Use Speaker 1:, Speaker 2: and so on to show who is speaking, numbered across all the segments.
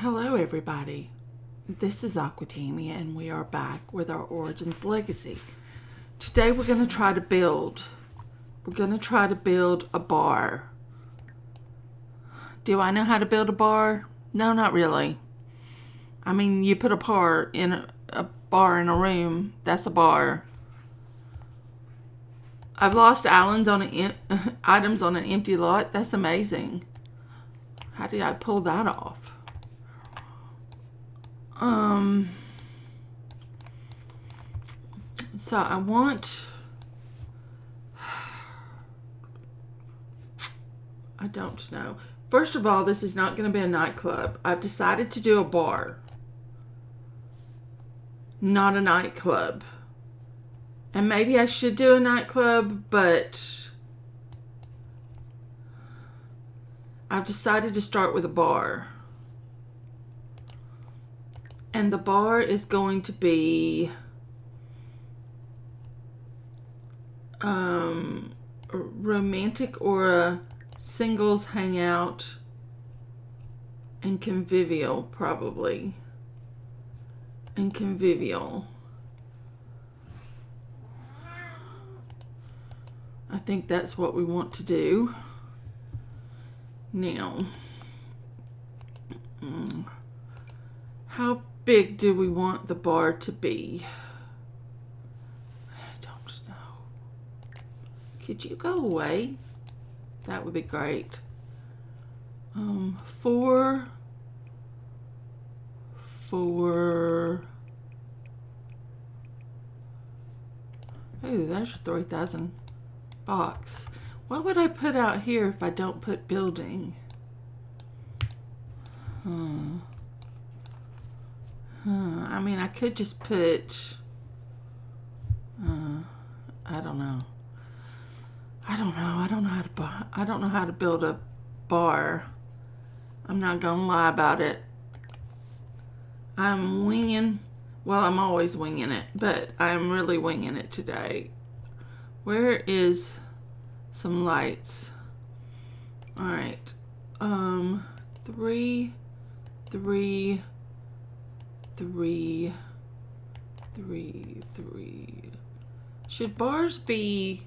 Speaker 1: Hello everybody, this is AQUAORIGINS and we are back with our Origins Legacy. Today we're going to try to build a bar. Do I know how to build a bar? No, not really. I mean, you put a bar in a room, that's a bar. I've lost items on an empty lot. That's amazing. How did I pull that off? So I don't know. First of all, this is not going to be a nightclub. I've decided to do a bar, not a nightclub. And maybe I should do a nightclub, but I've decided to start with a bar. And the bar is going to be a romantic or a singles hangout and convivial, probably. And convivial. I think that's what we want to do. Now, how big do we want the bar to be? I don't know. Could you go away? That would be great. 4. Ooh, there's a 3,000 box. What would I put out here if I don't put building? I mean, I could just put, I don't know. I don't know how to build a bar. I'm not gonna lie about it. I'm winging. Well, I'm always winging it, but I'm really winging it today. Where is some lights? All right. 3, 3, 3, 3, 3. Should bars be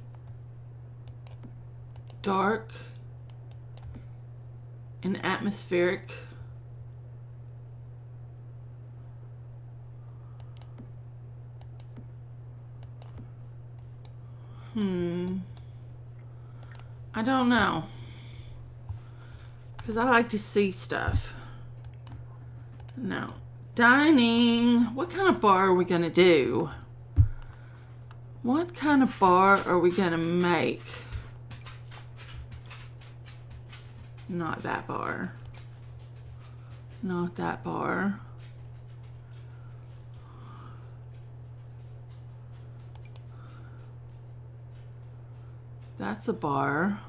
Speaker 1: dark and atmospheric? I don't know. Because I like to see stuff. Now, dining. What kind of bar are we going to do? What kind of bar are we going to make? Not that bar. Not that bar. That's a bar.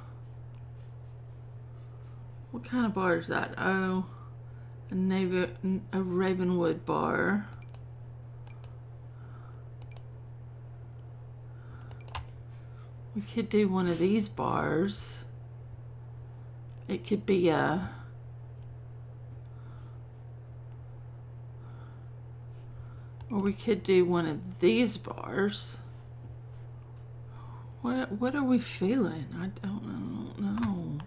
Speaker 1: What kind of bar is that? Oh, a Ravenwood bar. We could do one of these bars. It could be a or we could do one of these bars. What are we feeling? I don't know.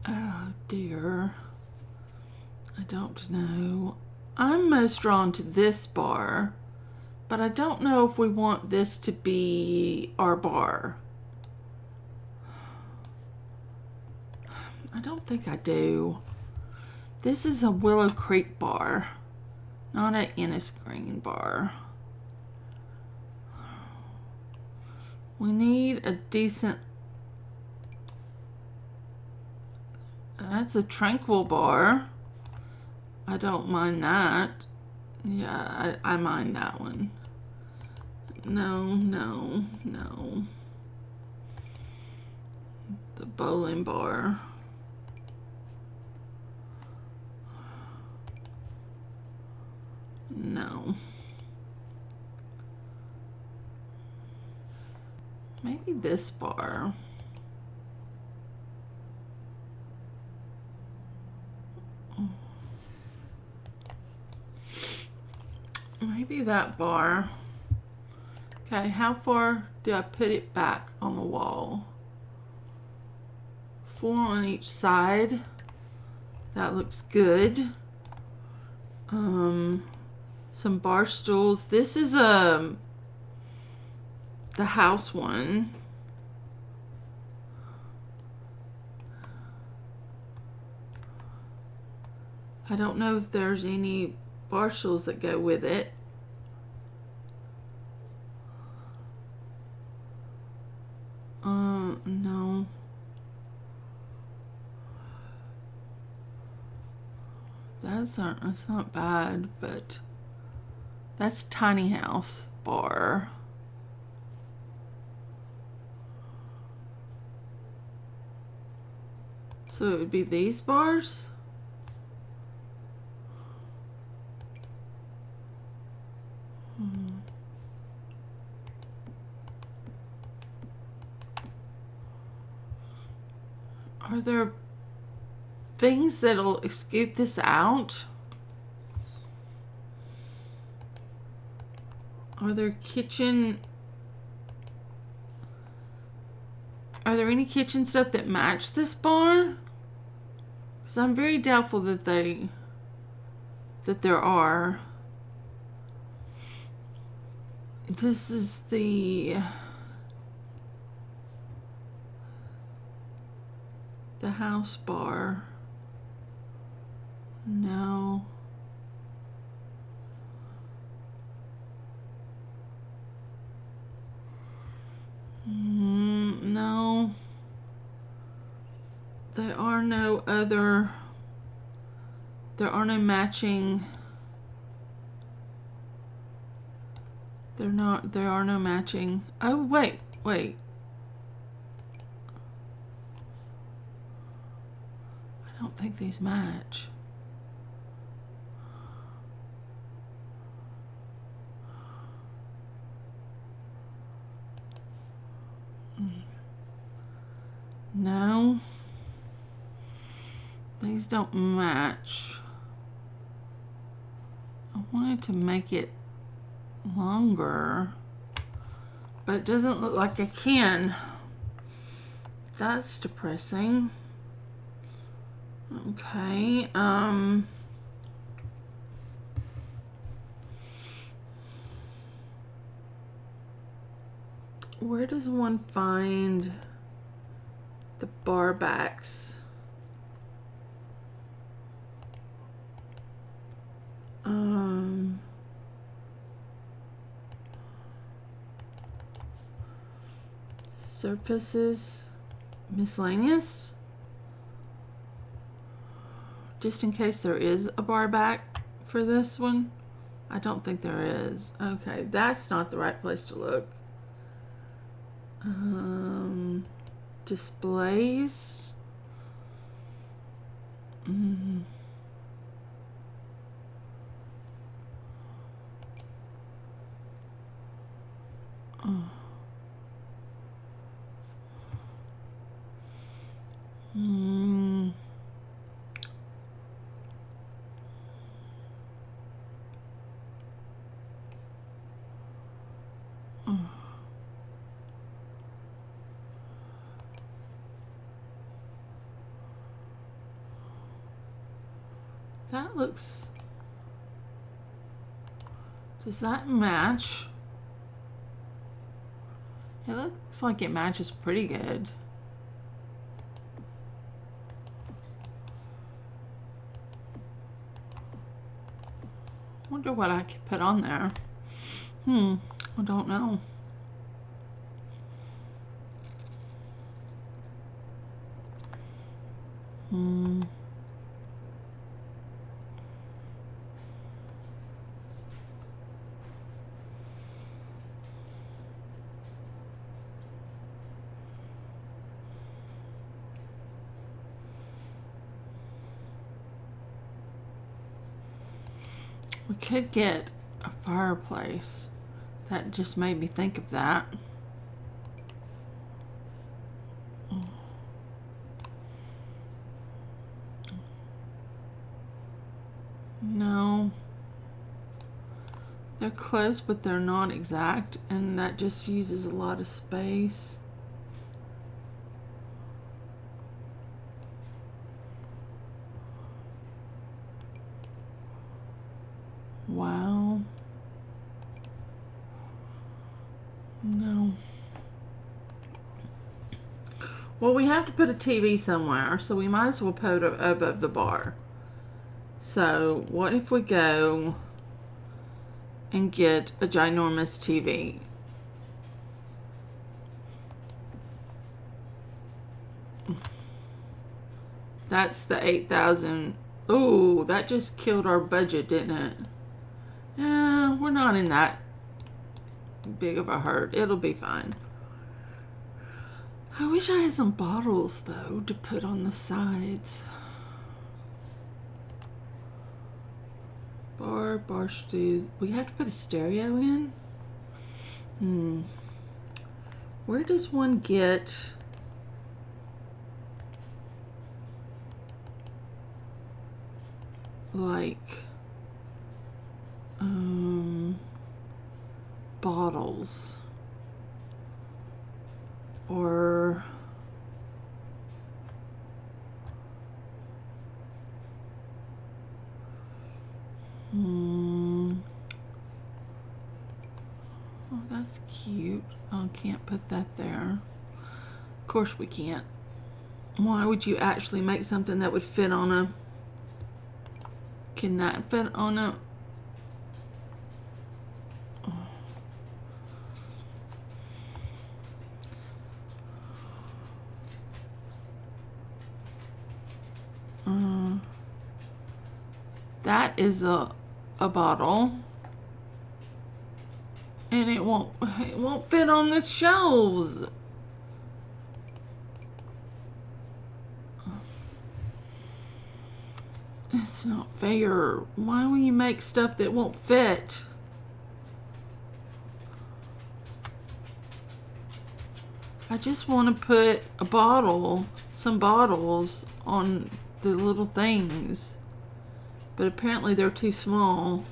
Speaker 1: Oh dear. I don't know. I'm most drawn to this bar, but I don't know if we want this to be our bar. I don't think I do. This is a Willow Creek bar, not an Ennis Green bar. We need a decent... That's a Tranquil bar. I don't mind that. Yeah, I mind that one. No. The bowling bar. No. Maybe this bar. Maybe that bar. Okay, how far do I put it back on the wall? 4 on each side. That looks good. Some bar stools. This is the house one. I don't know if there's any bar stools that go with it. No. That's not bad, but that's tiny house bar. So it would be these bars. Are there things that'll scoop this out? Are there any kitchen stuff that match this bar? Because I'm very doubtful that there are. This is the house bar. No. No. There are no matching. There are no matching. Oh, wait. I don't think these match. No. These don't match. I wanted to make it longer, but it doesn't look like I can. That's depressing. Okay, where does one find the bar backs? Surfaces, miscellaneous. Just in case there is a bar back for this one. I don't think there is. Okay, that's not the right place to look. Displays. That looks... Does that match? It looks like it matches pretty good. Wonder what I could put on there. I don't know. We could get a fireplace. That just made me think of that. No. They're close, but they're not exact, and that just uses a lot of space. Wow. No. Well, we have to put a TV somewhere, so we might as well put it above the bar. So, what if we go and get a ginormous TV? That's the 8,000. Oh, that just killed our budget, didn't it? Yeah, we're not in that big of a hurt. It'll be fine. I wish I had some bottles, though, to put on the sides. Bar stew. We have to put a stereo in? Where does one get... like... bottles? Or... Oh, that's cute. Oh, can't put that there. Of course we can't. Why would you actually make something that would fit on a... Can that fit on a... That is a bottle, and it won't fit on the shelves. It's not fair. Why will you make stuff that won't fit? I just want to put a bottle, some bottles on the little things. But apparently they're too small.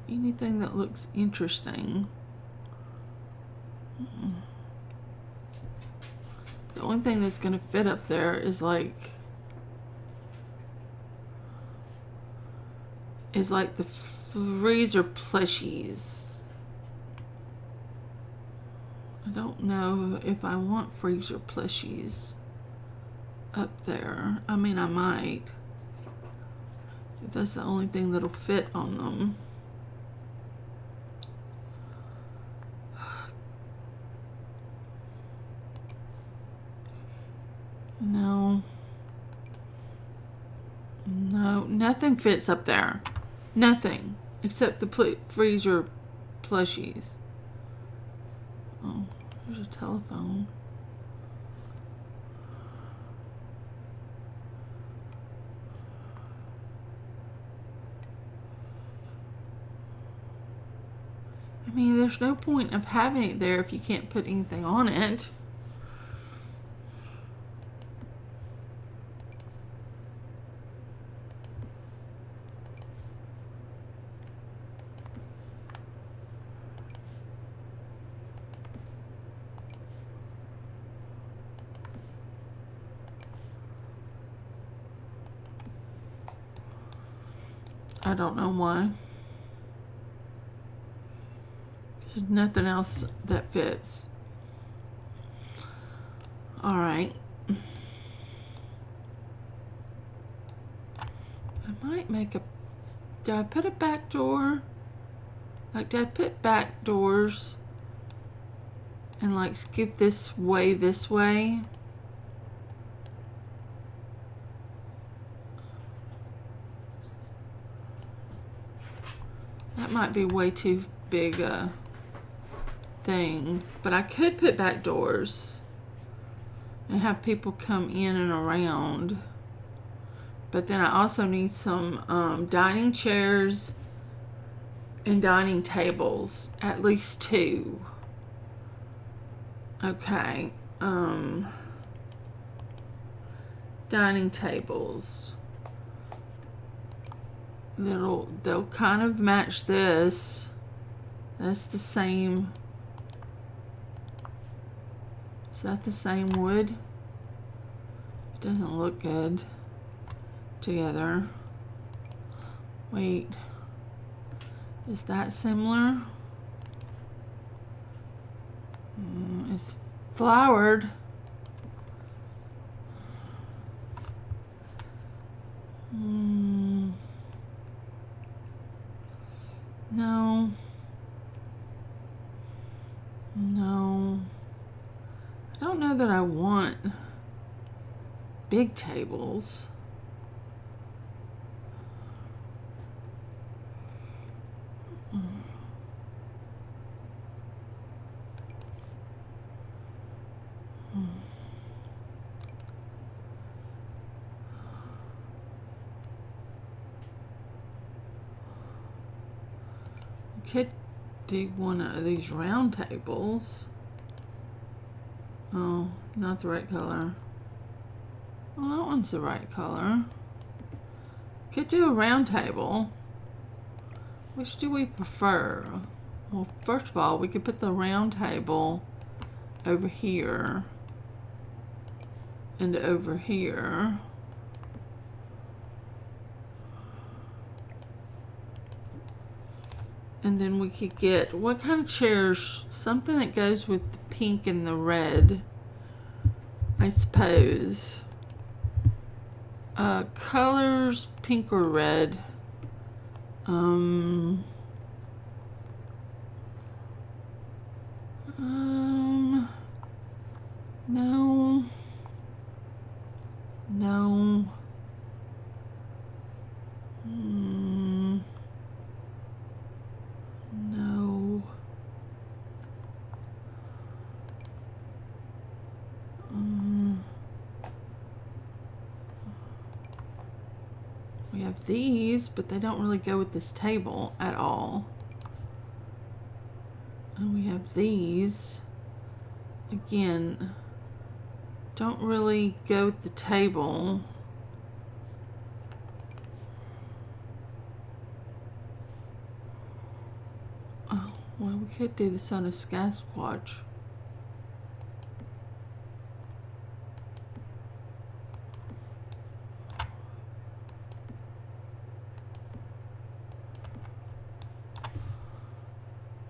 Speaker 1: Anything that looks interesting. The only thing that's going to fit up there is like the freezer plushies. I don't know if I want freezer plushies up there. I mean, I might. If that's the only thing that'll fit on them. No. No, nothing fits up there. Nothing. Except the freezer plushies. Oh, there's a telephone. I mean, there's no point of having it there if you can't put anything on it. I don't know why. There's nothing else that fits. All right. I might make a... Did I put a back door? Like, did I put back doors and like skip this way? That might be way too big a thing, but I could put back doors and have people come in and around. But then I also need some dining chairs and dining tables, at least 2. Okay. Dining tables. They'll kind of match this. That's the same. Is that the same wood? It doesn't look good together. Wait. Is that similar? It's flowered. No. No. I don't know that I want big tables. Could do one of these round tables. Oh, not the right color. Well, that one's the right color. Could do a round table. Which do we prefer? Well, first of all, we could put the round table over here and over here. And then we could get, what kind of chairs? Something that goes with the pink and the red, I suppose. Colors, pink or red. No. No. No. We have these, but they don't really go with this table at all. And we have these. Again, don't really go with the table. Oh, well, we could do this on a Sasquatch.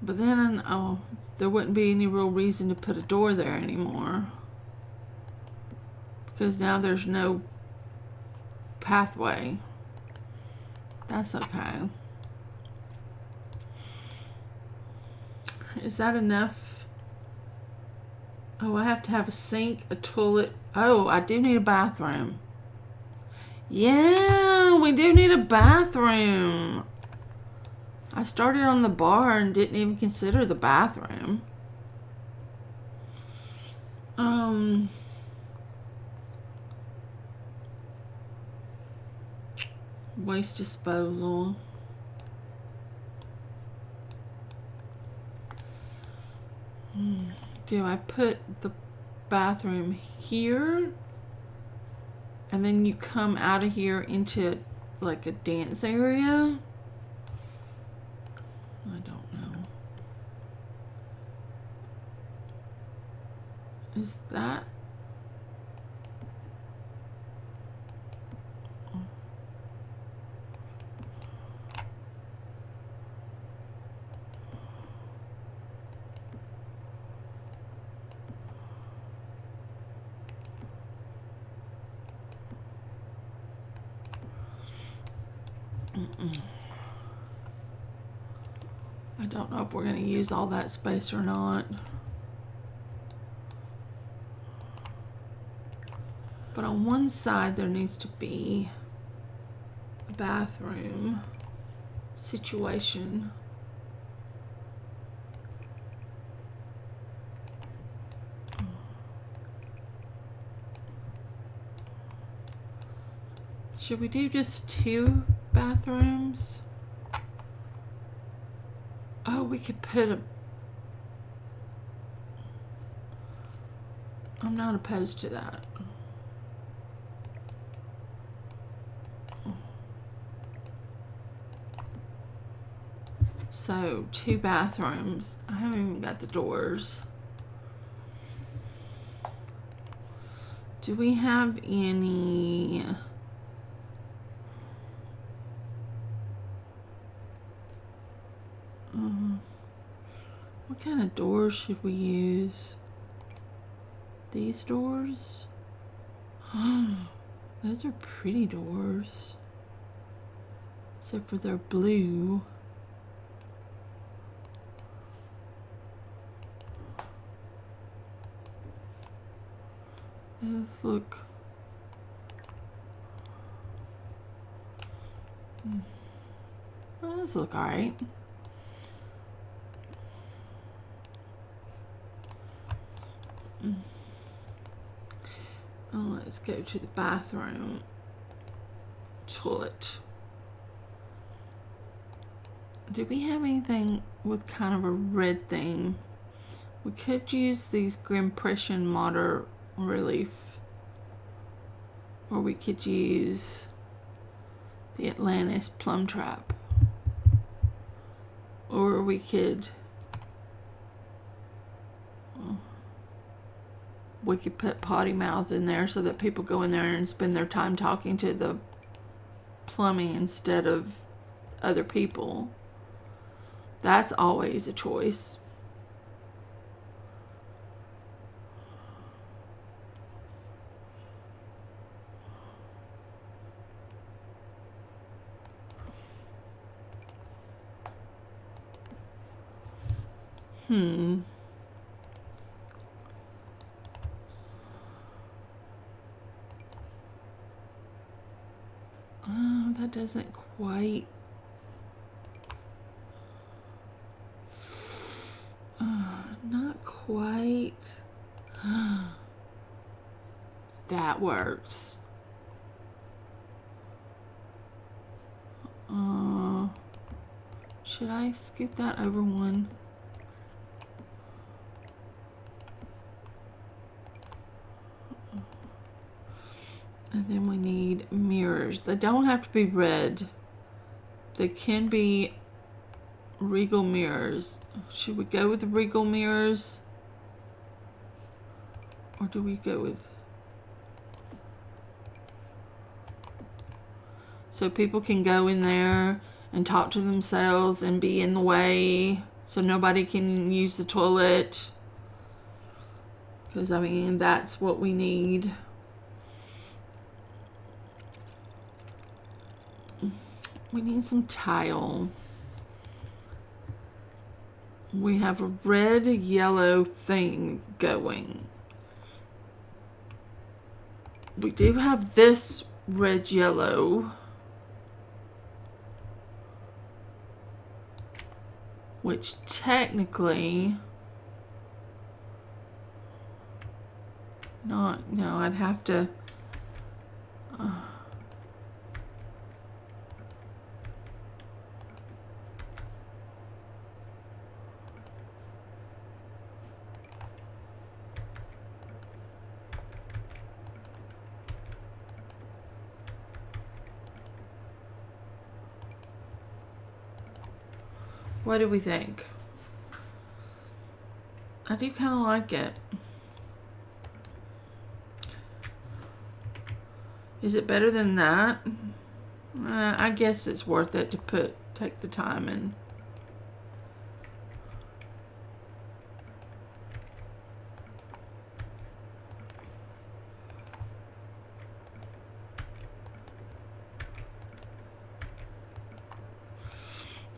Speaker 1: But then, oh, there wouldn't be any real reason to put a door there anymore. Because now there's no pathway. That's okay. Is that enough? Oh, I have to have a sink, a toilet. Oh, I do need a bathroom. Yeah, we do need a bathroom. I started on the bar and didn't even consider the bathroom. Waste disposal. Do I put the bathroom here? And then you come out of here into like a dance area? I don't know. Is that? I don't know if we're going to use all that space or not. But on one side there needs to be a bathroom situation. Should we do just 2 bathrooms? Oh, we could put a... I'm not opposed to that. So 2 bathrooms. I haven't even got the doors. Do we have any? What kind of doors should we use? These doors? Those are pretty doors. Except for they're blue. Those look... Those look alright. Oh, let's go to the bathroom. Toilet. Do we have anything with kind of a red theme? We could use these Grimpression Water Relief. Or we could use the Atlantis Plum Trap. Or we could put potty mouths in there so that people go in there and spend their time talking to the plumbing instead of other people. That's always a choice. That doesn't quite... not quite. That works. Should I scoot that over one? And then we need mirrors. They don't have to be red. They can be regal mirrors. Should we go with regal mirrors? Or do we go with... So people can go in there and talk to themselves and be in the way so nobody can use the toilet. Because, I mean, that's what we need. We need some tile. We have a red, yellow thing going. We do have this red, yellow. Which technically... no, I'd have to... What do we think? I do kind of like it. Is it better than that? I guess it's worth it to take the time and...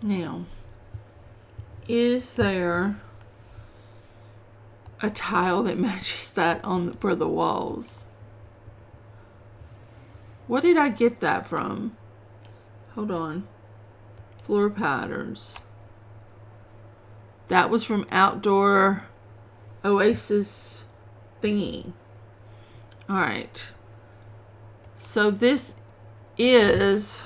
Speaker 1: Now, is there a tile that matches that for the walls? What did I get that from? Hold on. Floor patterns. That was from Outdoor Oasis thingy. Alright. So this is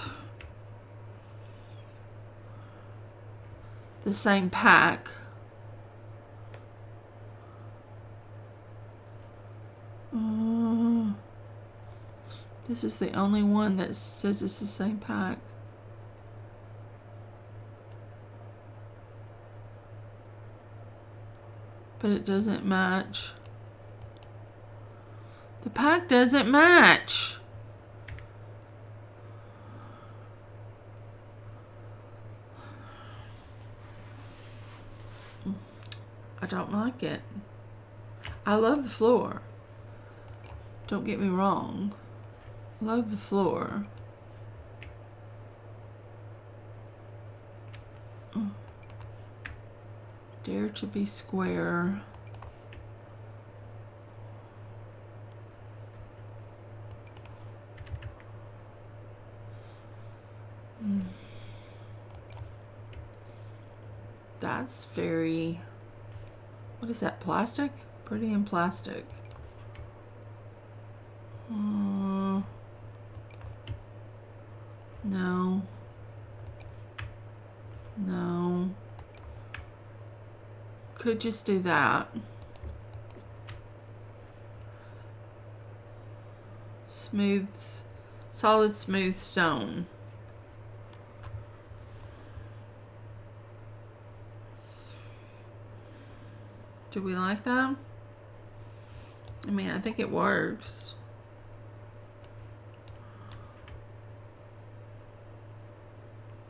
Speaker 1: the same pack. This is the only one that says it's the same pack. But it doesn't match. The pack doesn't match. I don't like it. I love the floor. Don't get me wrong. Love the floor. Dare to be square. That's very... What is that, plastic? Pretty in plastic. No. No. Could just do that. Smooth, solid smooth stone. Do we like that? I mean, I think it works.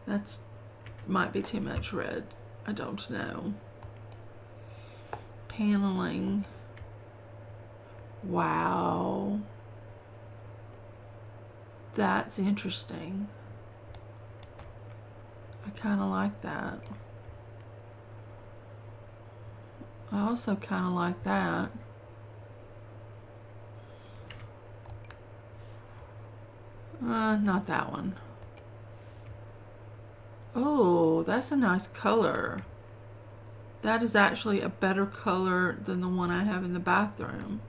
Speaker 1: That's might be too much red. I don't know. Paneling. Wow. That's interesting. I kind of like that. I also kind of like that. Not that one. Oh, that's a nice color. That is actually a better color than the one I have in the bathroom.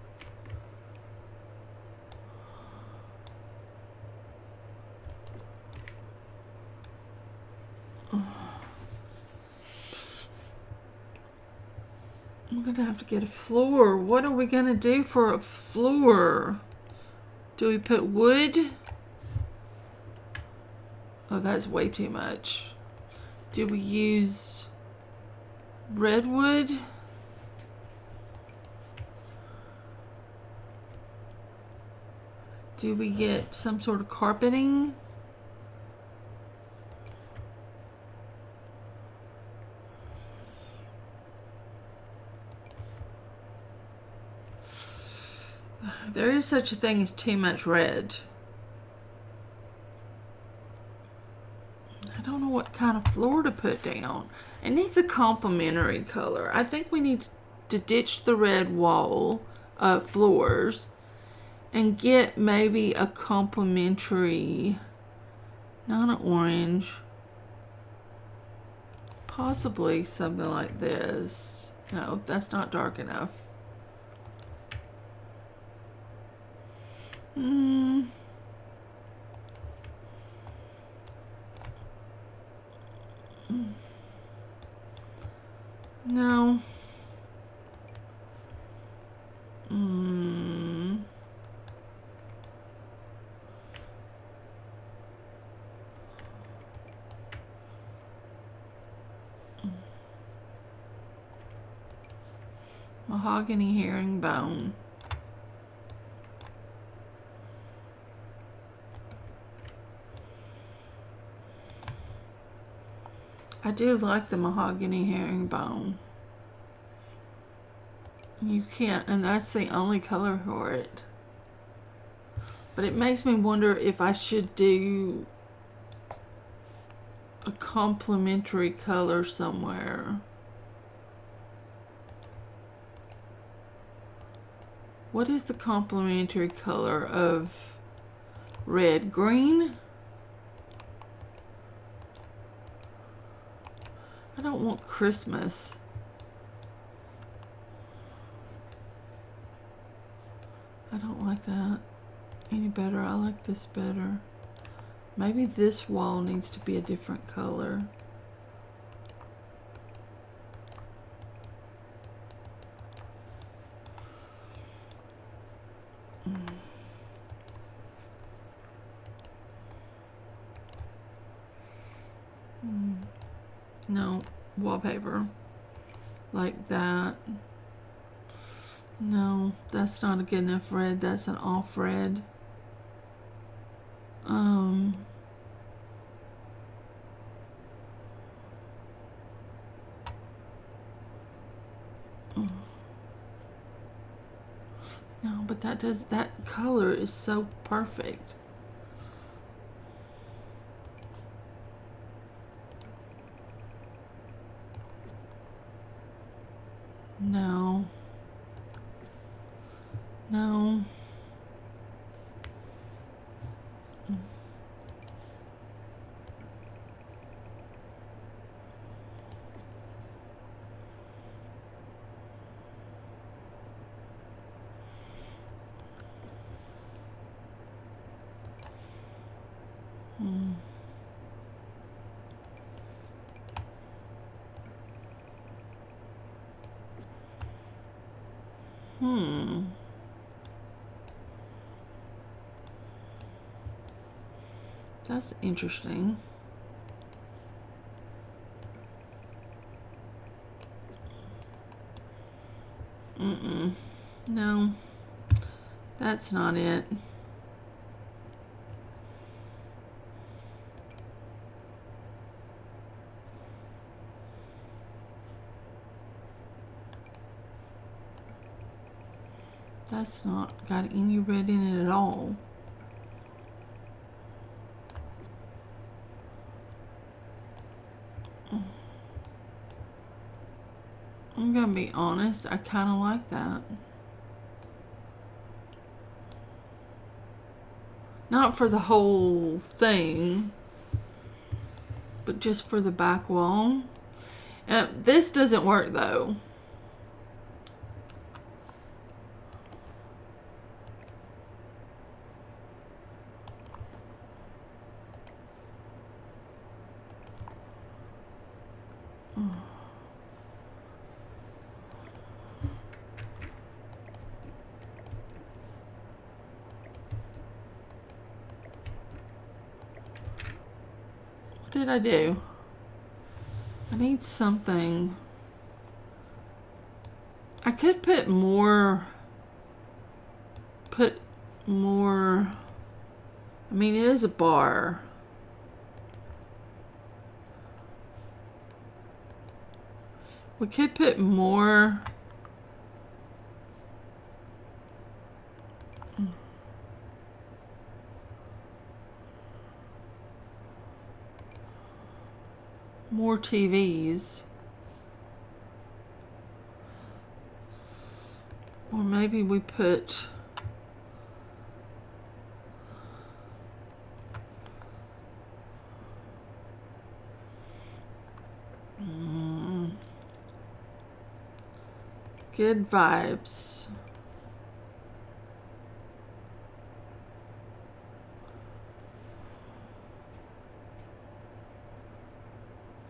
Speaker 1: I'm gonna have to get a floor. What are we gonna do for a floor? Do we put wood? Oh, that's way too much. Do we use redwood? Do we get some sort of carpeting? There is such a thing as too much red. I don't know what kind of floor to put down. It needs a complementary color. I think we need to ditch the red wall floors and get maybe a complementary, not an orange, possibly something like this. No, that's not dark enough. No. Mahogany herringbone. I do like the mahogany herringbone. You can't, and that's the only color for it. But it makes me wonder if I should do a complementary color somewhere. What is the complementary color of red? Green? I don't want Christmas. I don't like that any better. I like this better. Maybe this wall needs to be a different color. No, wallpaper. Like that. No, that's not a good enough red. That's an off red. No, but that color is so perfect. No. No. That's interesting. No, that's not it. That's not got any red in it at all. I'm gonna be honest, I kind of like that. Not for the whole thing, but just for the back wall. This doesn't work though. What did I do? I need something. I could put more. I mean, it is a bar. We could put more. More TVs. Or maybe we put good vibes.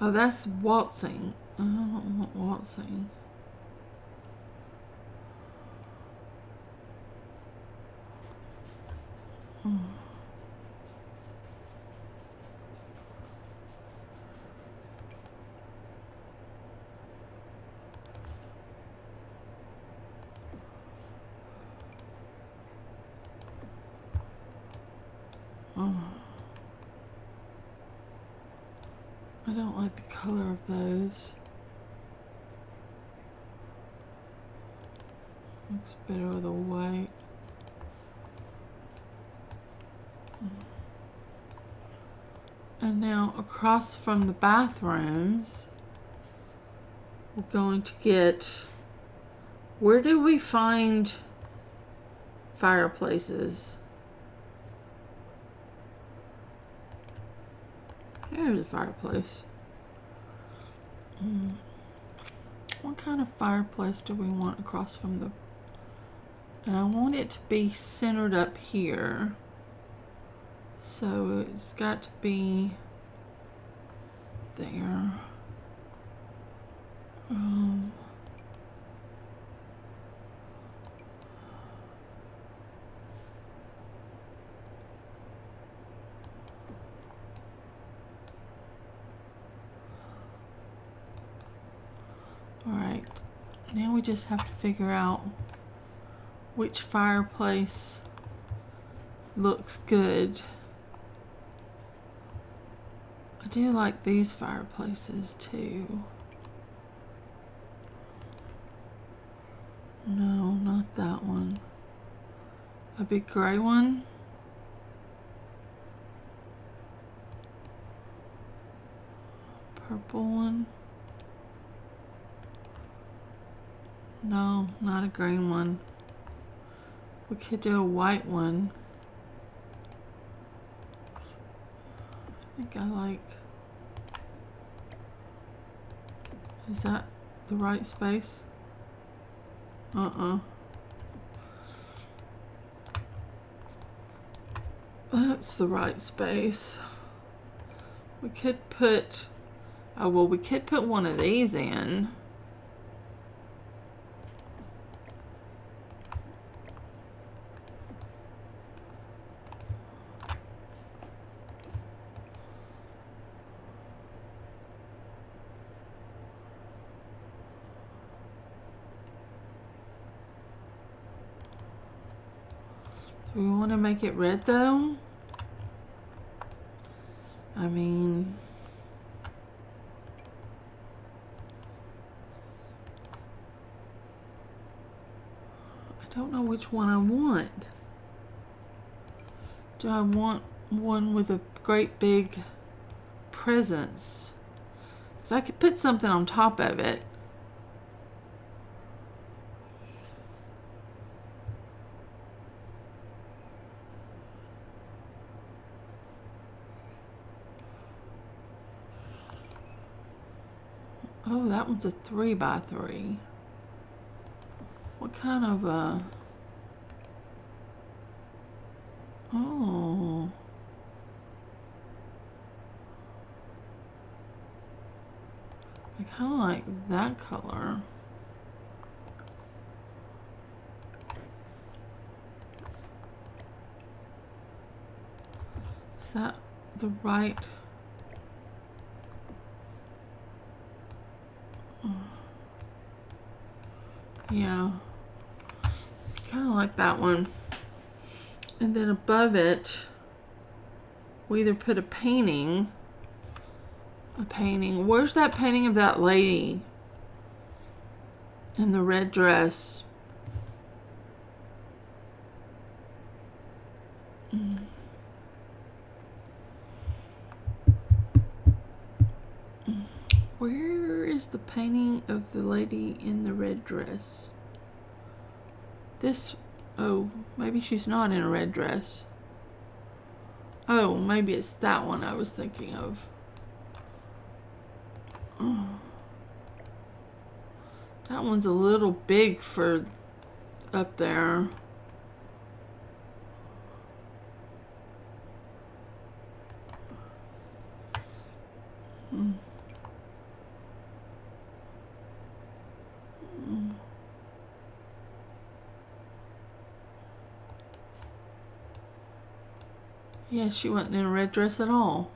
Speaker 1: Oh, that's waltzing. I don't want waltzing. I don't like the color of those. Looks better with a white. And now across from the bathrooms, we're going to get, where do we find fireplaces? Here's a fireplace. What kind of fireplace do we want across from the... And I want it to be centered up here. So it's got to be there. Now we just have to figure out which fireplace looks good. I do like these fireplaces too. No, not that one. A big gray one. Purple one. No, not a green one. We could do a white one. I think I like... Is that the right space? That's the right space. We could put... Oh, well, we could put one of these in. Do we want to make it red though? I mean, I don't know which one I want. Do I want one with a great big presence? Because I could put something on top of it. Oh, that one's a 3x3. What kind of a... Oh. I kind of like that color. Is that the right... Yeah, kind of like that one. And then above it, we either put a painting. Where's that painting of that lady in the red dress? Where is the painting of the lady in the red dress? This, oh, maybe she's not in a red dress. Oh, maybe it's that one I was thinking of. Oh. That one's a little big for up there. Yeah, she wasn't in a red dress at all.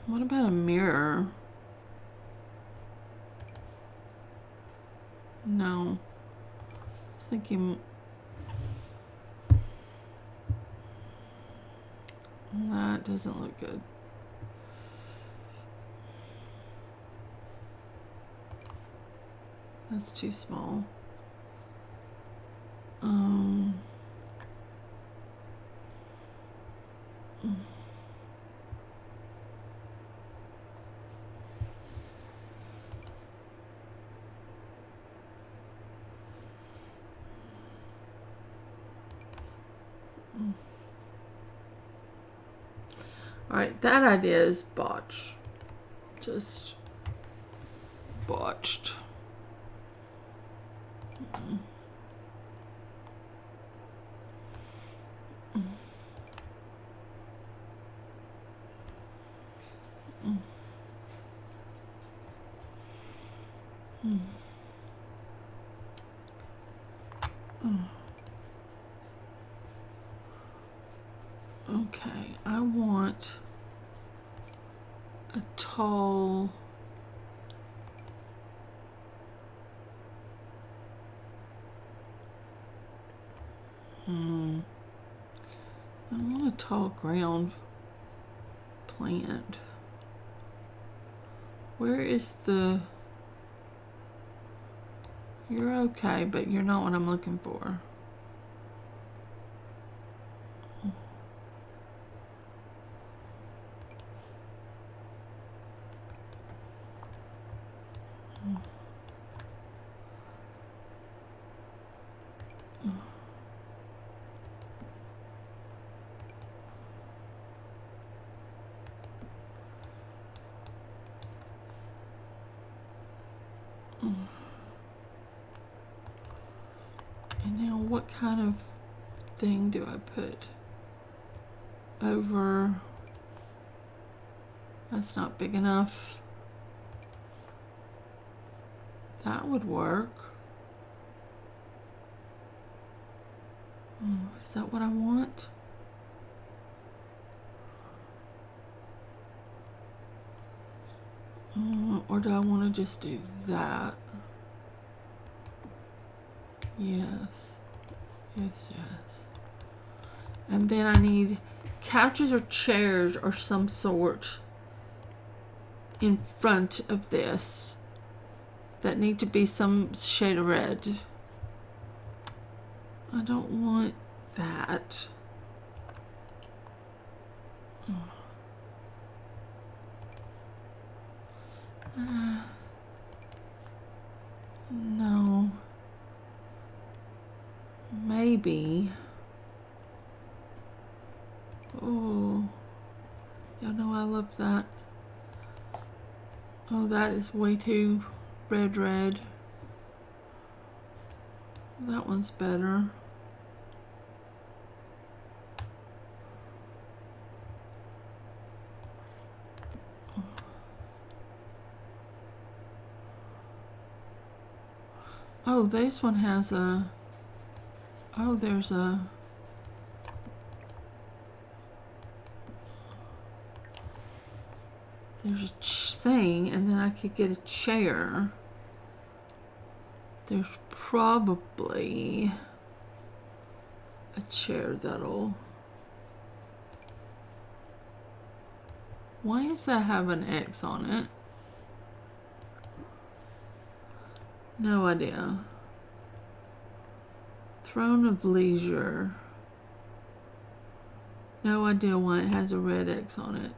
Speaker 1: What about a mirror? No. I was thinking... That doesn't look good. That's too small. All right, that idea is botched. Just botched. tall. I want a tall ground plant. Where is the... You're okay, but you're not what I'm looking for. And now what kind of thing do I put over? That's not big enough. That would work. Is that what I want? Or do I want to just do that? Yes. Yes, yes. And then I need couches or chairs or some sort in front of this that need to be some shade of red. I don't want that. No. Maybe. Oh. Y'all know I love that. Oh, that is way too red. That one's better. Oh, this one has a... Oh, there's a... There's a thing, and then I could get a chair. There's probably a chair that'll... Why does that have an X on it? No idea. Throne of Leisure. No idea why it has a red X on it.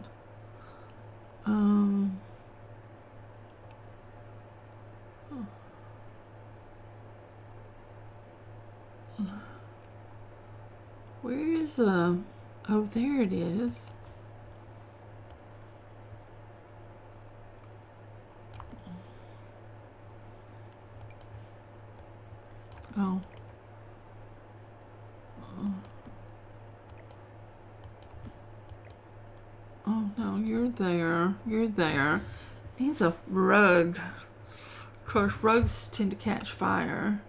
Speaker 1: Where is oh, there it is. Oh. Oh no, you're there. You're there. Needs a rug. Of course, rugs tend to catch fire.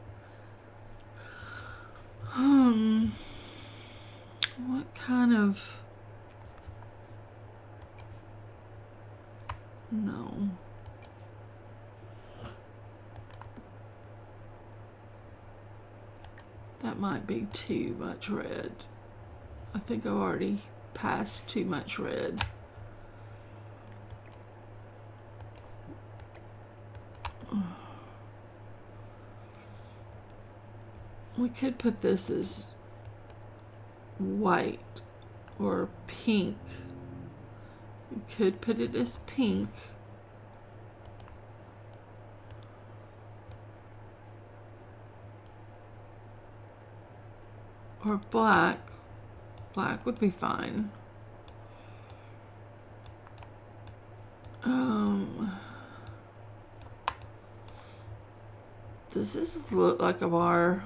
Speaker 1: What kind of... No. That might be too much red. I think I've already passed too much red. We could put this as white or pink. We could put it as pink. Or black. Black would be fine. Does this look like a bar?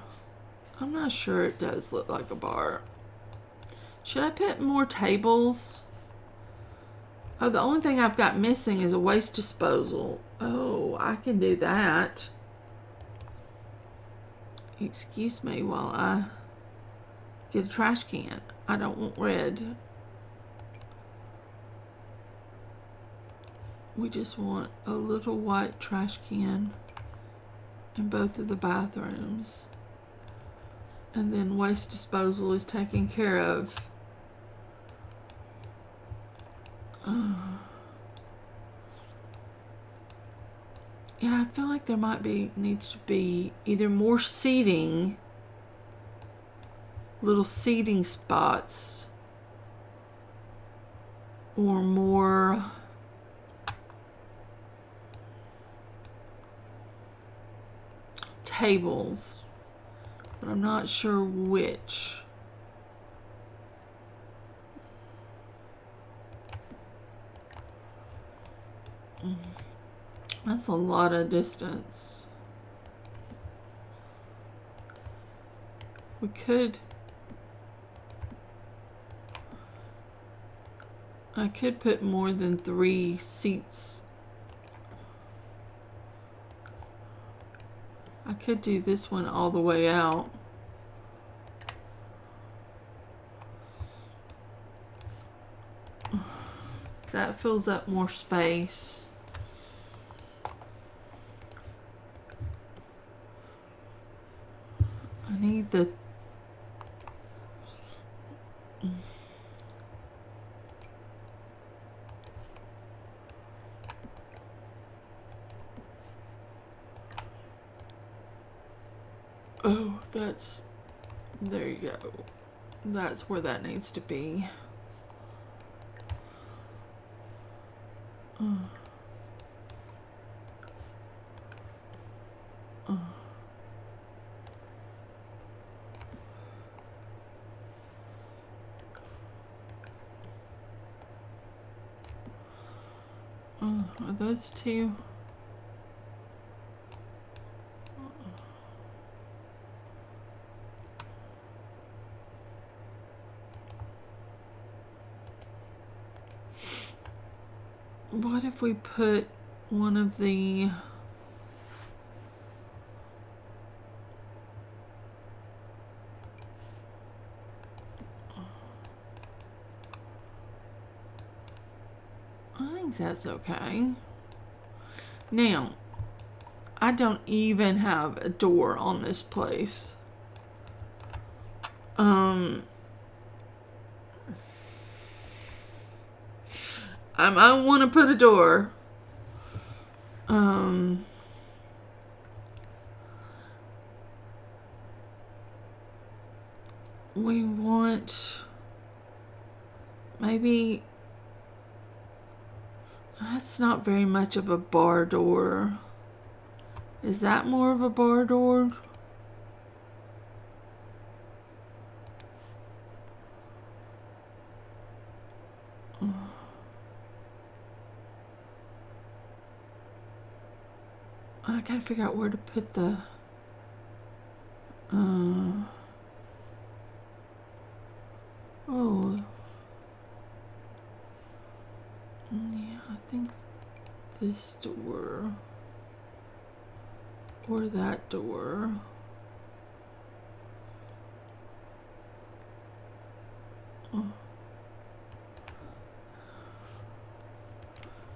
Speaker 1: I'm not sure it does look like a bar. Should I put more tables? Oh, the only thing I've got missing is a waste disposal. Oh, I can do that. Excuse me while I get a trash can. I don't want red. we just want a little white trash can in both of the bathrooms. And then waste disposal is taken care of. Yeah, I feel like there needs to be either more seating, little seating spots, or more tables, but I'm not sure which. That's a lot of distance. I could put more than 3 seats. I could do this one all the way out. That fills up more space. I need the oh, there you go. That's where that needs to be. Are those two? What if we put one of the I think that's okay. Now, I don't even have a door on this place. I might want to put a door. We want maybe that's not very much of a bar door. Is that more of a bar door? I gotta figure out where to put the oh yeah, I think this door or that door.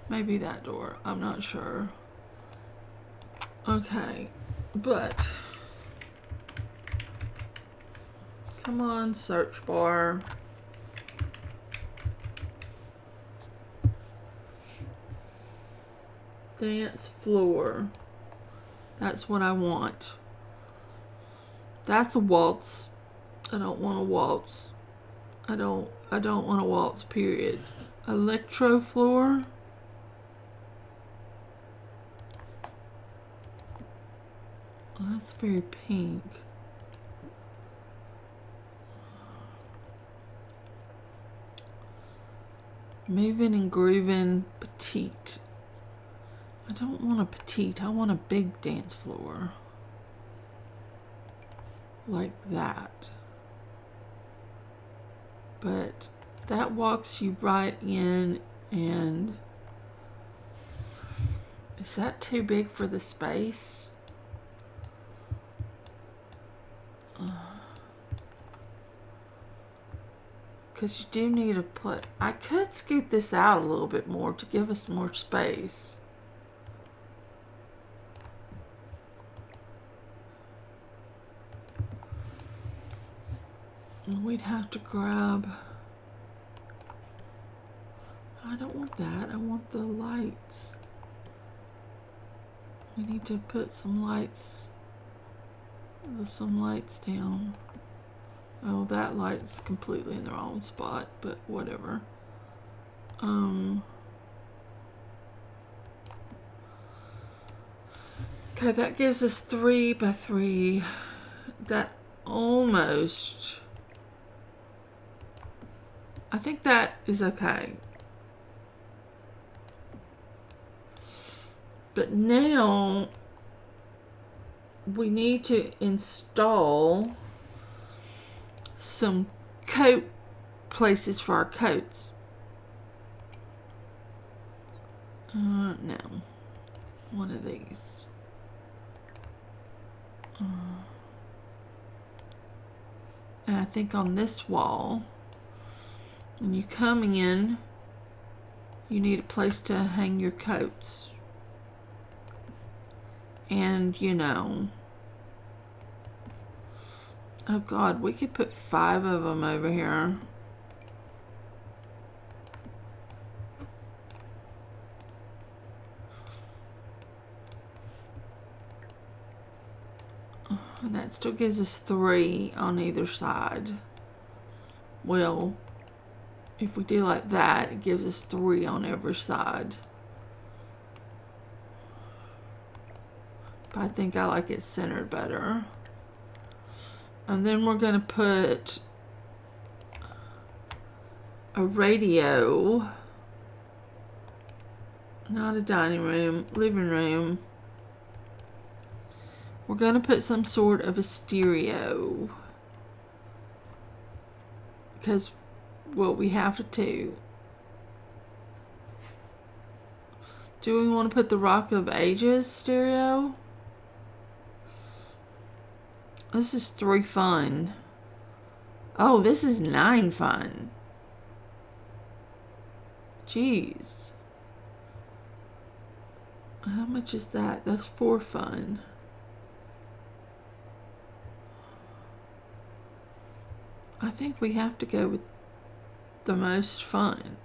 Speaker 1: Maybe that door, I'm not sure. Okay, but come on, search bar. Dance floor. That's what I want. That's a waltz. I don't want a waltz. I don't want a waltz, period. Electro floor. Oh, that's very pink. Moving and grooving petite. I don't want a petite. I want a big dance floor. Like that. But that walks you right in, and is that too big for the space? because you do need to put, I could scoot this out a little bit more to give us more space. And we'd have to grab, I don't want that, I want the lights. We need to put some lights down. Oh, that light's completely in the wrong spot, but whatever. Okay, that gives us 3 by 3. That almost, I think that is okay. But now we need to install some coat places for our coats. No, one of these. And I think on this wall, when you come in, you need a place to hang your coats. And, you know, oh God, we could put 5 of them over here. And that still gives us 3 on either side. Well, if we do like that, it gives us 3 on every side. But I think I like it centered better. And then we're going to put a radio, not a dining room, living room. We're going to put some sort of a stereo. Because, well, we have to. Do we want to put the Rock of Ages stereo? This is 3 fun. Oh, this is 9 fun. Jeez. How much is that? That's 4 fun. I think we have to go with the most fun.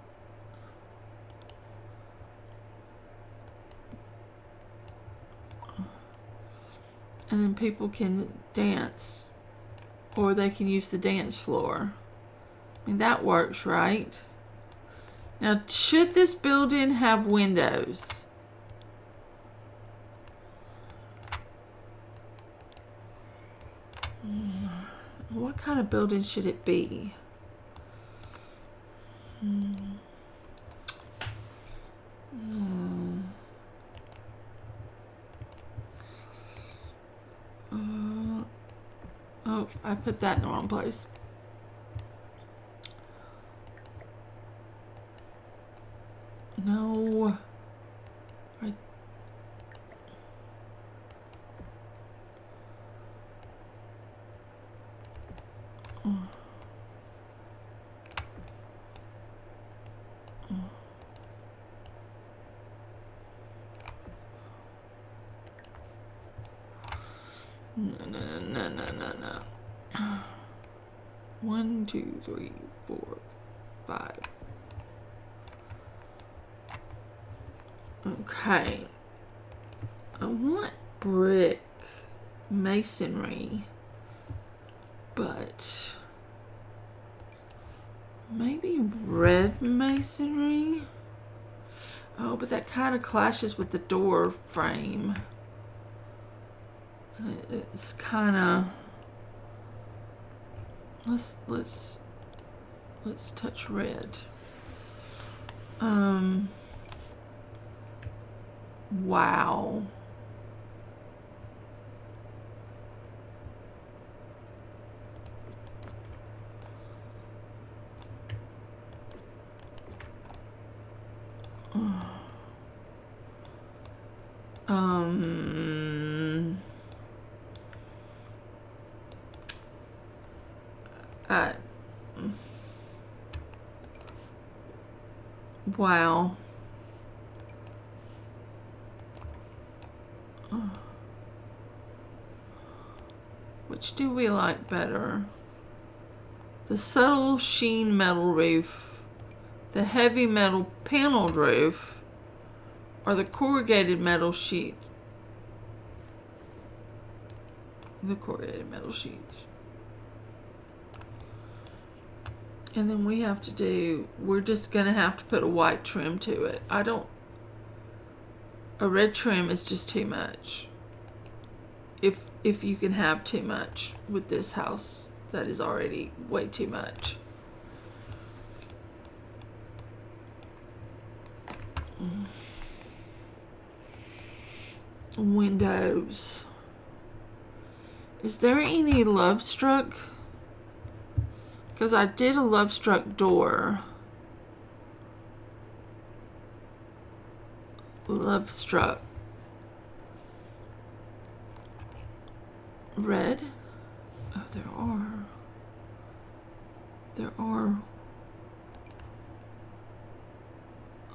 Speaker 1: And then people can dance, or they can use the dance floor. I mean, that works, right? Now, should this building have windows? What kind of building should it be? Oh, I put that in the wrong place. No. Right. No. 1, 2, 3, 4, 5. Okay. I want brick masonry, but maybe red masonry? Oh, but that kind of clashes with the door frame. It's kind of, let's touch red. Wow. Wow. Which do we like better? The subtle sheen metal roof, the heavy metal paneled roof, or the corrugated metal sheet? The corrugated metal sheets. And then we have to do, we're just gonna have to put a white trim to it. A red trim is just too much. If you can have too much with this house, that is already way too much. Windows. Is there any Love Struck? Because I did a Love Struck door. Love Struck. Red? Oh, there are. There are.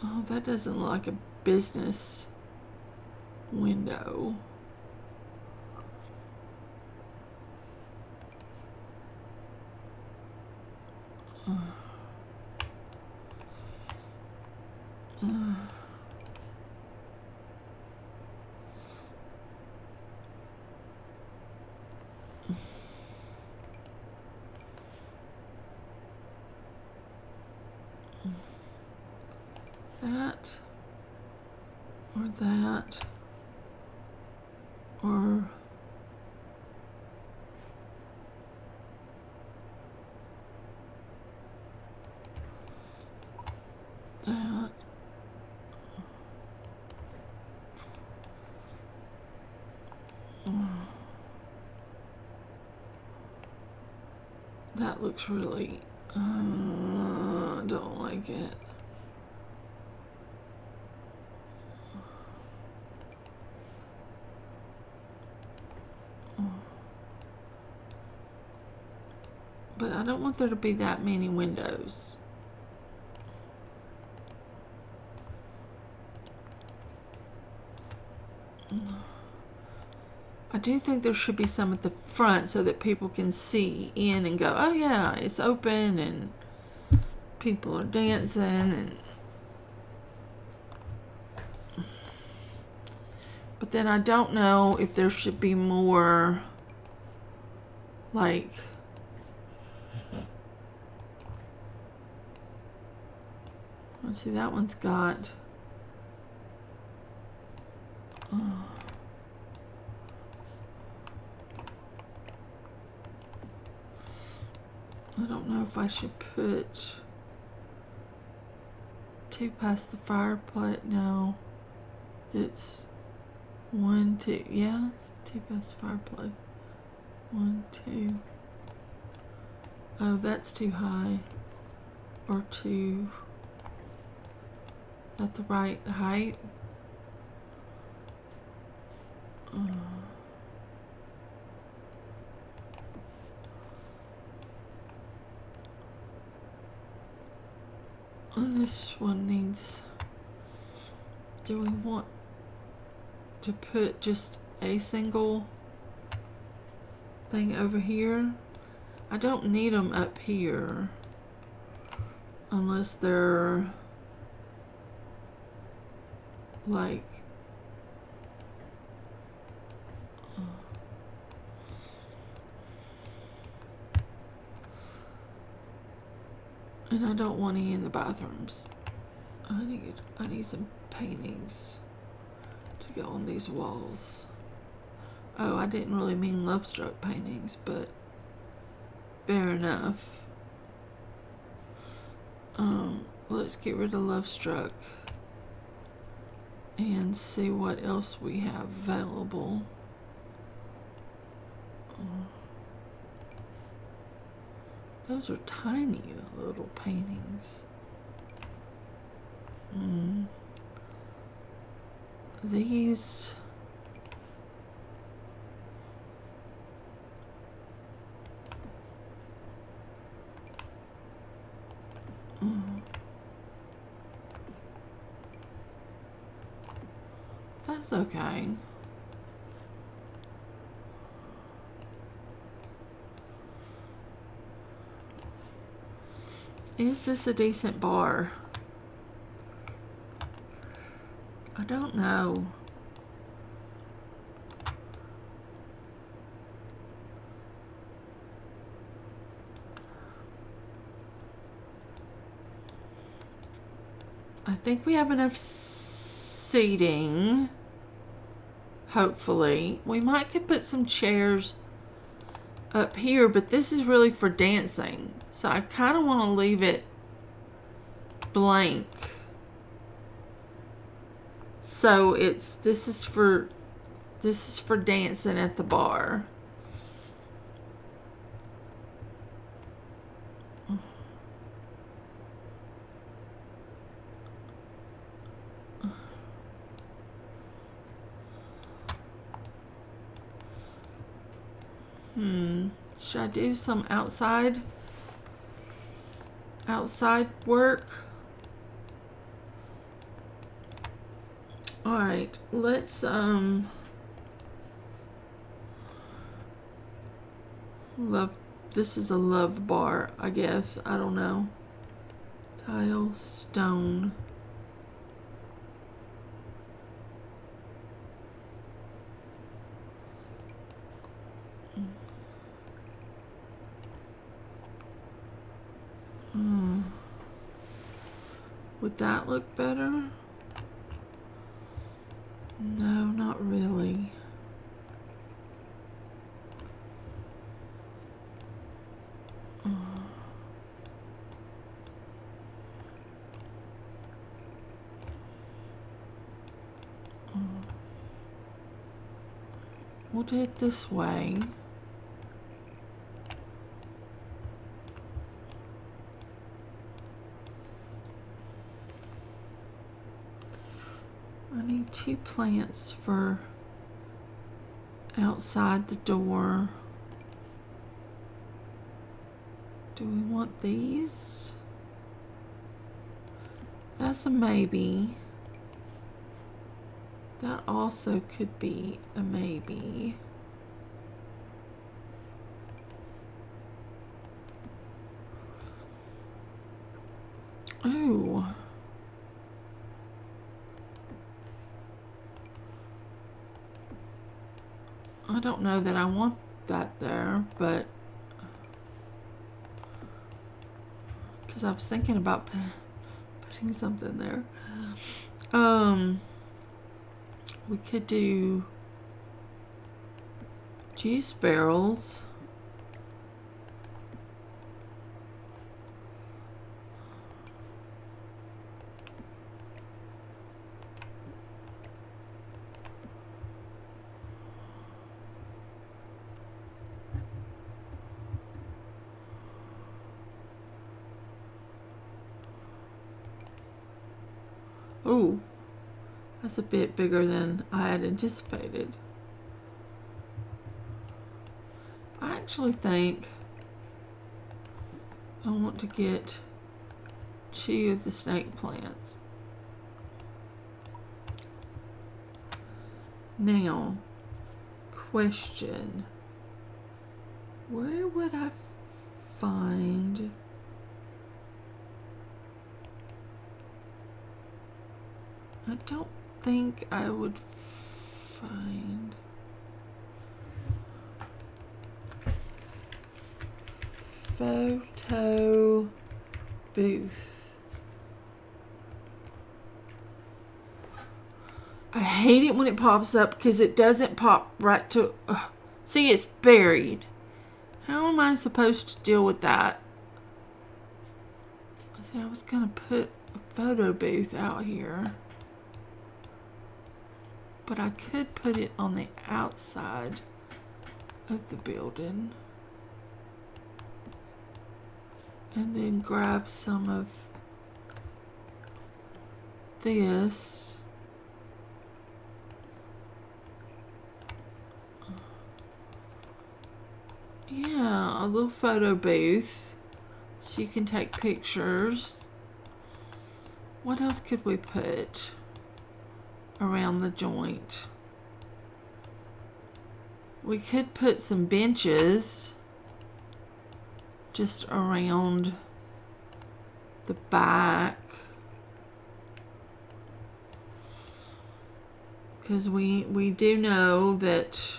Speaker 1: Oh, that doesn't look like a business window. That or that or that. That looks really, I don't like it. But I don't want there to be that many windows. I do think there should be some at the front so that people can see in and go, oh yeah, it's open and people are dancing. And but then I don't know if there should be more, like, let's see, that one's got, I don't know if I should put two past the fireplace. No, it's 1, 2. Yeah, it's two past the fireplace. 1, 2. Oh, that's too high. Or 2. At the right height. And this one needs, do we want to put just a single thing over here? I don't need them up here unless they're like, and I don't want any in the bathrooms. I need some paintings to go on these walls. Oh, I didn't really mean Love Struck paintings, but fair enough. Let's get rid of Love Struck and see what else we have available. Those are tiny little paintings. These, That's okay. Is this a decent bar? I don't know. I think we have enough seating. Hopefully. We might could put some chairs up here, but this is really for dancing. So I kind of want to leave it blank. So this is for dancing at the bar. Should I do some outside work? All right, let's this is a love bar, I guess. I don't know. Tile, stone. Would that look better? No, not really. We'll do it this way. I need 2 plants for outside the door. Do we want these? That's a maybe. That also could be a maybe. Ooh. I don't know that I want that there, but because I was thinking about putting something there. We could do juice barrels. Ooh. That's a bit bigger than I had anticipated. I actually think I want to get 2 of the snake plants. Now, question. Where would I find... I don't think I would find photo booth. I hate it when it pops up because it doesn't pop right to... see, it's buried. How am I supposed to deal with that? See, I was going to put a photo booth out here. But I could put it on the outside of the building. And then grab some of this. Yeah, a little photo booth. So you can take pictures. What else could we put around the joint. We could put some benches just around the back, because we do know that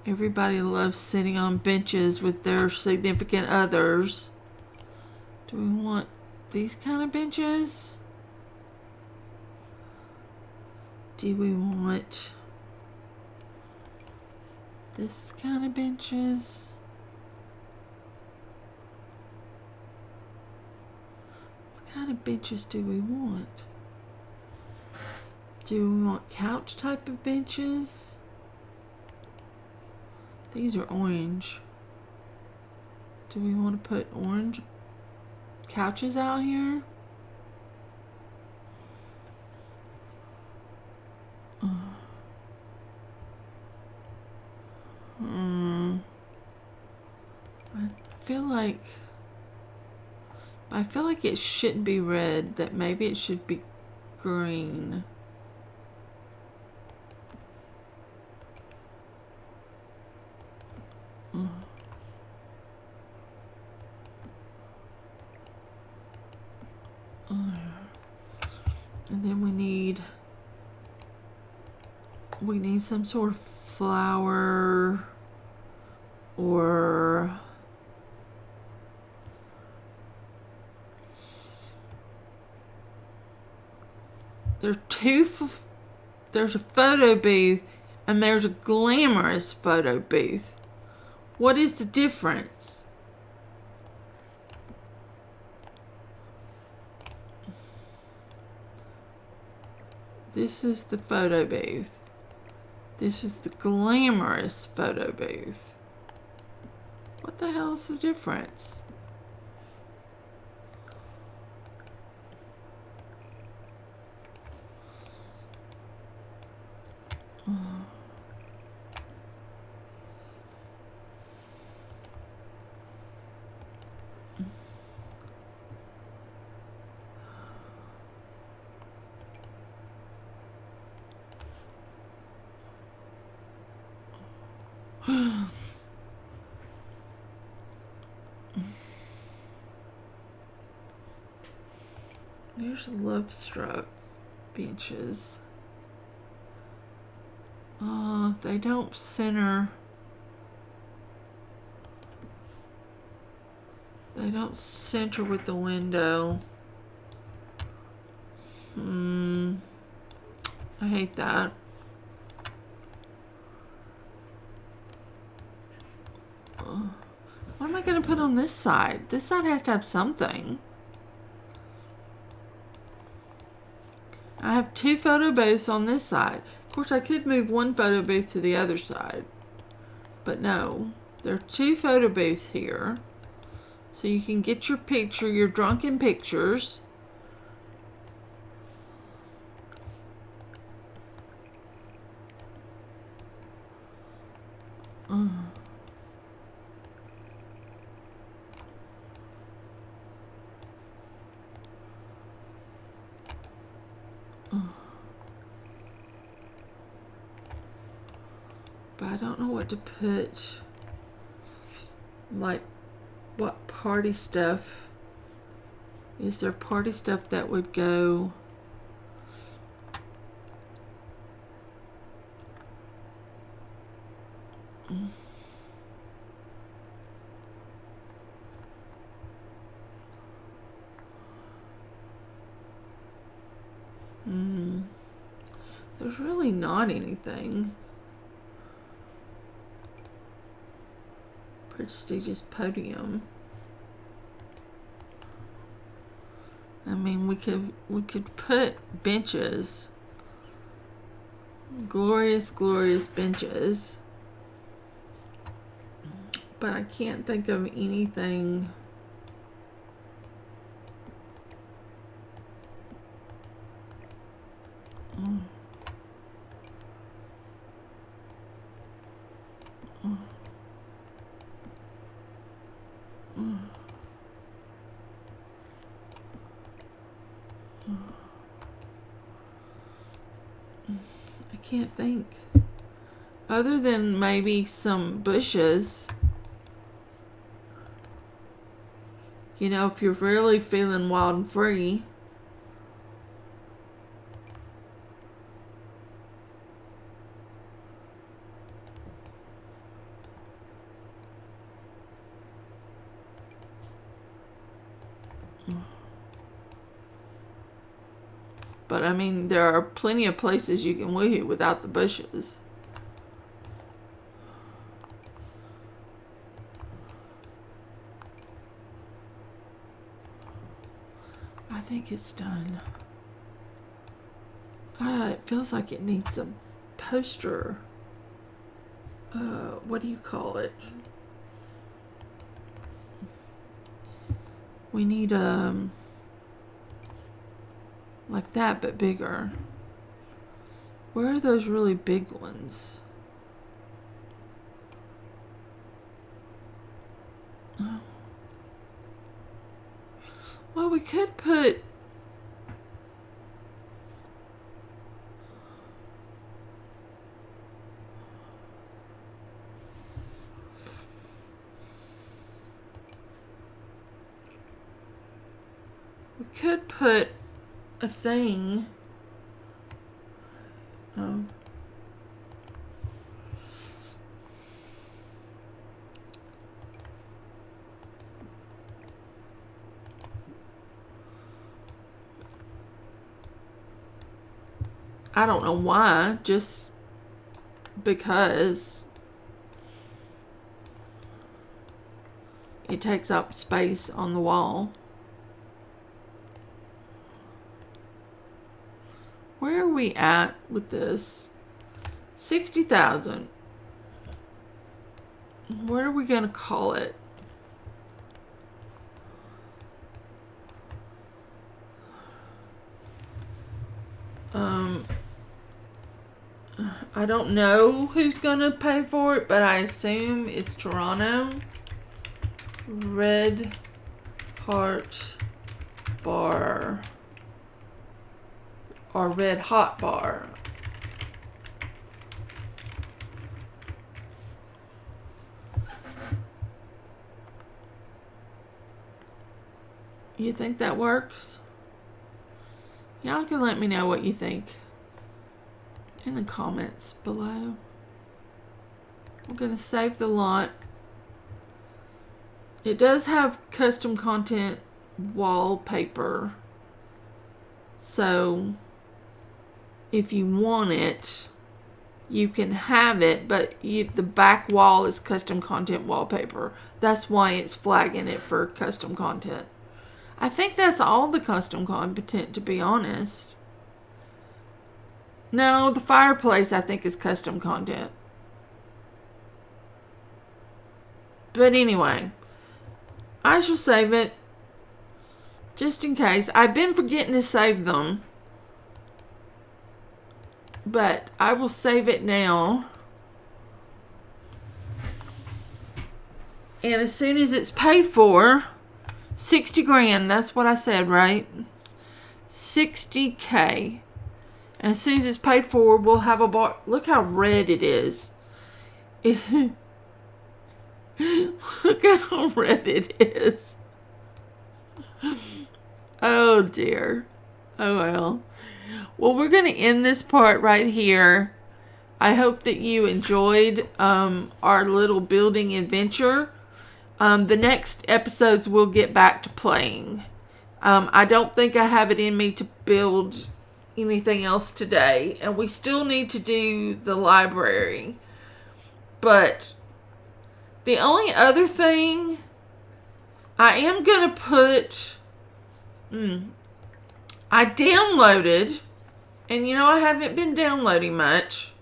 Speaker 1: everybody loves sitting on benches with their significant others. Do we want these kind of benches? Do we want this kind of benches? What kind of benches do we want? Do we want couch type of benches? These are orange. Do we want to put orange couches out here? I feel like it shouldn't be red, that maybe it should be green. And then we need some sort of flower or there's a photo booth and there's a glamorous photo booth. What is the difference? This is the photo booth. This is the glamorous photo booth. What the hell is the difference? There's love struck benches. They don't center. They don't center with the window. I hate that. What am I going to put on this side? This side has to have something. I have two photo booths on this side. Of course, I could move one photo booth to the other side. But no, there are two photo booths here. So you can get your picture, your drunken pictures. But I don't know what to put. Like, what party stuff? Is there party stuff that would go? There's really not anything. Prestigious podium. I mean, we could put benches. Glorious, glorious benches. But I can't think of anything. I can't think. Other than maybe some bushes. You know, if you're really feeling wild and free. But I mean, there are plenty of places you can woohoo without the bushes. I think it's done. It feels like it needs a poster. What do you call it? We need like that, but bigger. Where are those really big ones? Oh. Well, we could put... We could put a thing. I don't know why, just because it takes up space on the wall. Where are we at with this? 60,000. What are we going to call it? I don't know who's going to pay for it, but I assume it's Toronto. Red Heart Bar. Or Red Hot Bar. You think that works? Y'all can let me know what you think in the comments below. I'm going to save the lot. It does have custom content wallpaper. So if you want it, you can have it, but the back wall is custom content wallpaper. That's why it's flagging it for custom content. I think that's all the custom content, to be honest. No, the fireplace I think is custom content. But anyway, I shall save it just in case. I've been forgetting to save them, but I will save it now. And as soon as it's paid for, 60 grand, that's what I said, right? 60K. And as soon as it's paid for, we'll have a bar. Look how red it is. Look how red it is. Oh dear. Oh well. Well, we're going to end this part right here. I hope that you enjoyed our little building adventure. The next episodes we'll get back to playing. I don't think I have it in me to build anything else today. And we still need to do the library. But the only other thing I am going to put... I downloaded... And you know, I haven't been downloading much.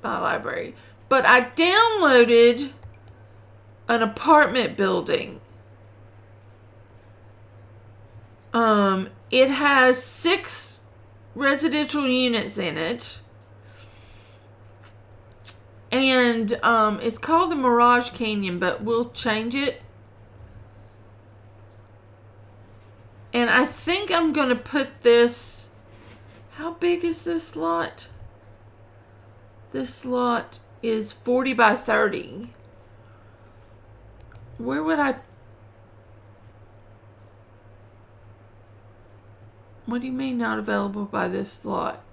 Speaker 1: My library. But I downloaded an apartment building. It has 6 residential units in it. And it's called the Mirage Canyon, but we'll change it. And I think I'm going to put this... How big is this lot? This lot is 40 by 30. Where would I... What do you mean not available by this lot?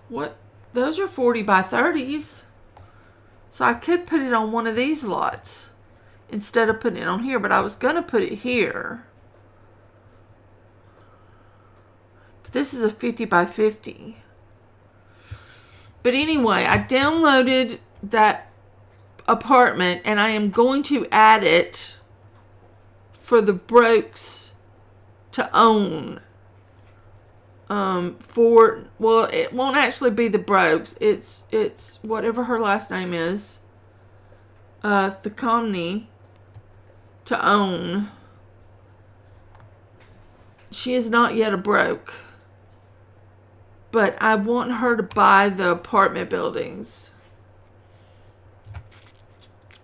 Speaker 1: What? Those are 40 by 30s. So I could put it on one of these lots instead of putting it on here, but I was going to put it here. But this is a 50 by 50. But anyway, I downloaded that apartment and I am going to add it for the Brokes to own. Well, it won't actually be the Brokes. It's whatever her last name is. The Comney to own. She is not yet a Broke. But I want her to buy the apartment buildings.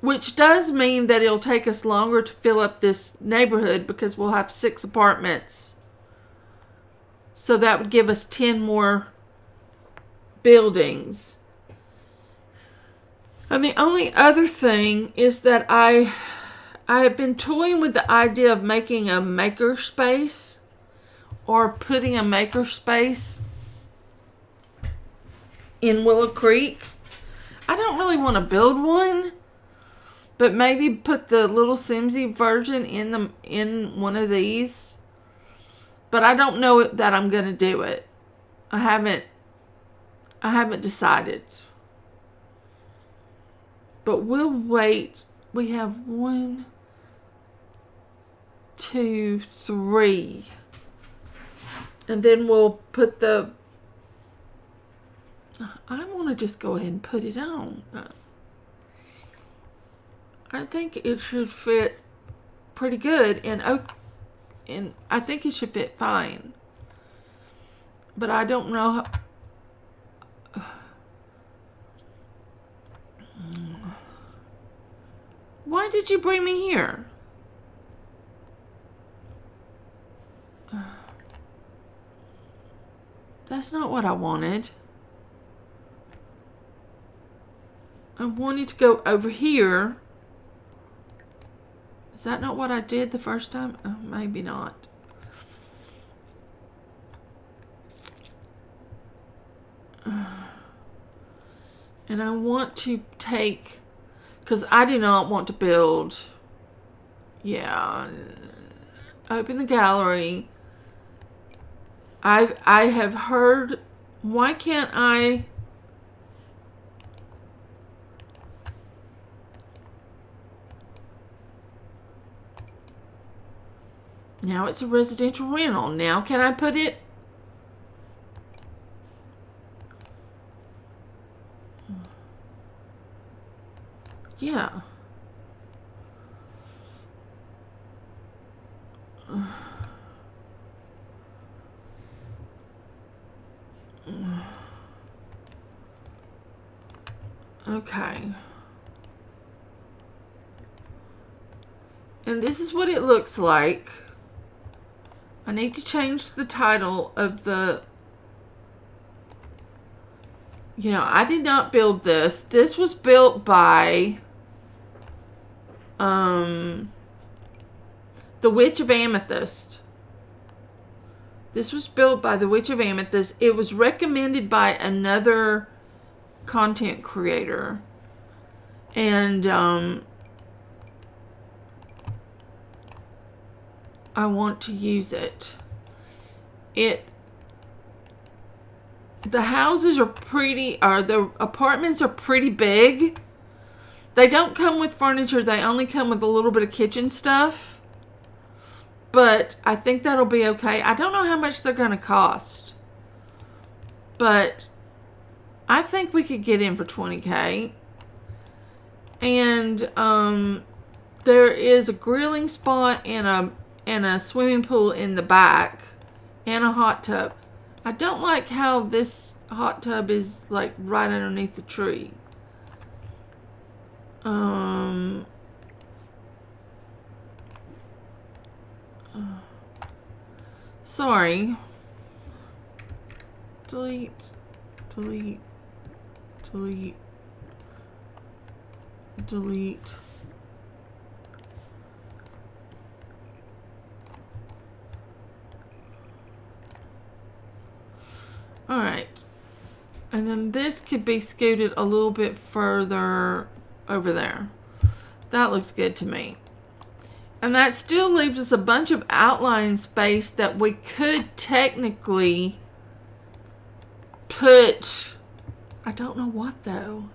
Speaker 1: Which does mean that it'll take us longer to fill up this neighborhood because we'll have 6 apartments. So that would give us 10 more buildings. And the only other thing is that I have been toying with the idea of making a makerspace or putting a makerspace in Willow Creek. I don't really want to build one, but maybe put the little Simsy version in one of these. But I don't know that I'm going to do it. I haven't decided. But we'll wait. We have 1, 2, 3. And then we'll put the... I want to just go ahead and put it on. I think it should fit pretty good and I think it should fit fine. But I don't know how... Why did you bring me here? That's not what I wanted. I wanted to go over here. Is that not what I did the first time? Oh, maybe not. And I want to take... Because I do not want to build... Yeah. Open the gallery. I have heard... Why can't I... Now it's a residential rental. Now can I put it? Yeah. Okay. And this is what it looks like. I need to change the title of the... You know, I did not build this. This was built by... The Witch of Amethyst. This was built by the Witch of Amethyst. It was recommended by another content creator. And, I want to use it. The houses are pretty, or the apartments are pretty big. They don't come with furniture. They only come with a little bit of kitchen stuff. But I think that'll be okay. I don't know how much they're going to cost. But I think we could get in for $20,000. And there is a grilling spot and a swimming pool in the back and a hot tub. I don't like how this hot tub is like right underneath the tree. Sorry. Delete, delete, delete, delete. All right. And then this could be scooted a little bit further over there. That looks good to me. And that still leaves us a bunch of outline space that we could technically put, I don't know what though.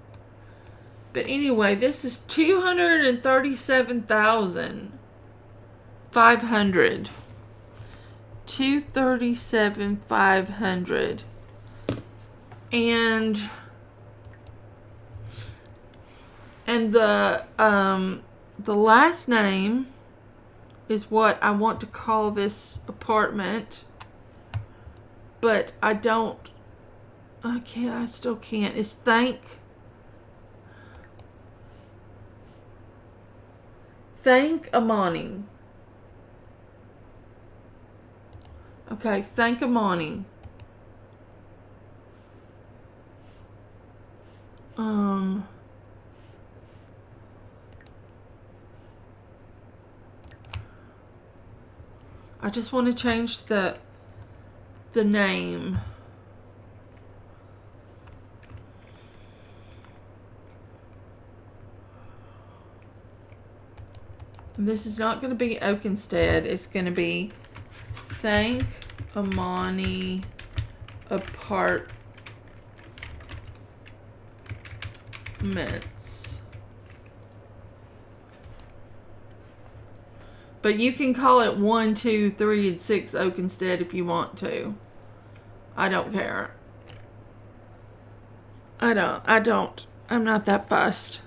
Speaker 1: But anyway, this is 237,500. 237,500. And the last name is what I want to call this apartment, but I still can't. It's Thank Amani. Okay, Thank Amani. I just want to change the name. And this is not going to be Oakenstead. It's going to be Thank Amani Apartments. But you can call it 1, 2, 3, and 6 Oakenstead if you want to. I don't care. I'm not that fussed.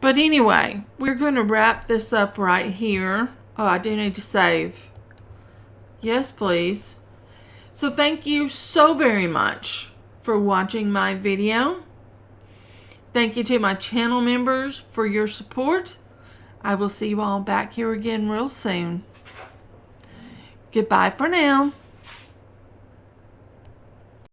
Speaker 1: But anyway, we're going to wrap this up right here. Oh, I do need to save. Yes, please. So thank you so very much for watching my video. Thank you to my channel members for your support. I will see you all back here again real soon. Goodbye for now.